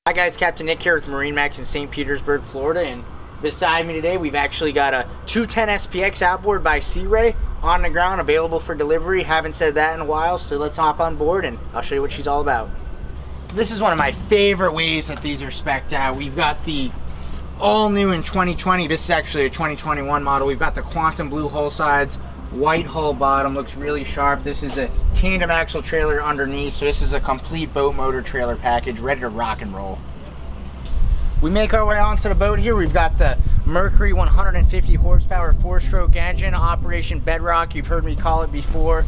Hi guys, Captain Nick here with MarineMax in St. Petersburg, Florida, and beside me today we've actually got a 210 SPX outboard by Sea Ray on the ground, available for delivery. Haven't said that in a while, so let's hop on board and I'll show you what she's all about. This is one of my favorite ways that these are spec'd out. We've got the all new in 2020, this is actually a 2021 model. We've got the quantum blue hull sides, white hull bottom, looks really sharp. This is a tandem axle trailer underneath, so this is a complete boat motor trailer package ready to rock and roll. We make our way onto the boat here. We've got the Mercury 150 horsepower 4-stroke engine, Operation Bedrock. You've heard me call it before.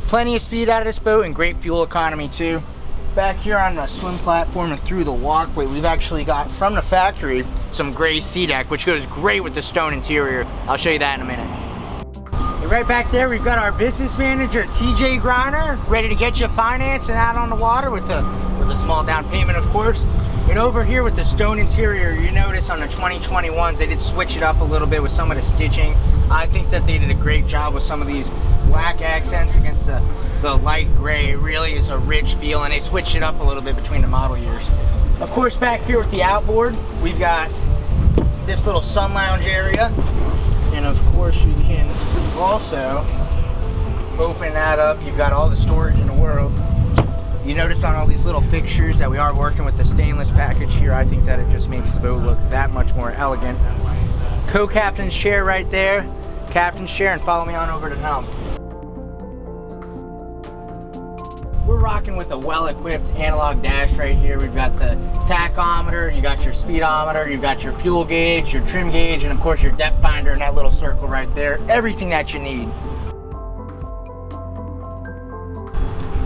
Plenty of speed out of this boat and great fuel economy too. Back here on the swim platform and through the walkway, we've actually got from the factory some gray sea deck, which goes great with the stone interior. I'll show you that in a minute. And right back there, we've got our business manager, TJ Griner, ready to get you financed and out on the water with a small down payment, of course. And over here with the stone interior, you notice on the 2021s, they did switch it up a little bit with some of the stitching. I think that they did a great job with some of these black accents against the light gray. It really is a rich feel, and they switched it up a little bit between the model years. Of course, back here with the outboard, we've got this little sun lounge area. And of course, you can also open that up. You've got all the storage in the world. You notice on all these little fixtures that we are working with the stainless package here. I think that it just makes the boat look that much more elegant. Co-captain's chair right there. Captain's chair, and follow me on over to the helm. We're rocking with a well-equipped analog dash right here. We've got the tachometer, you got your speedometer, you've got your fuel gauge, your trim gauge, and of course your depth finder in that little circle right there. Everything that you need.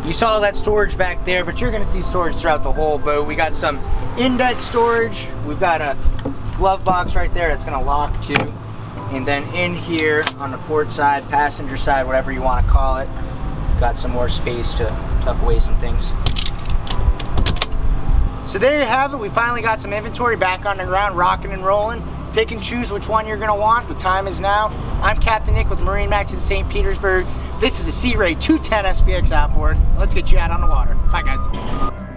You saw that storage back there, but you're gonna see storage throughout the whole boat. We got some index storage. We've got a glove box right there that's gonna lock too. And then in here on the port side, passenger side, whatever you wanna call it, got some more space to tuck away some things. So there you have it. We finally got some inventory back on the ground, rocking and rolling. Pick and choose which one you're gonna want. The time is now. I'm Captain Nick with MarineMax in St. Petersburg. This is a Sea Ray 210 SPX outboard. Let's get you out on the water. Bye guys.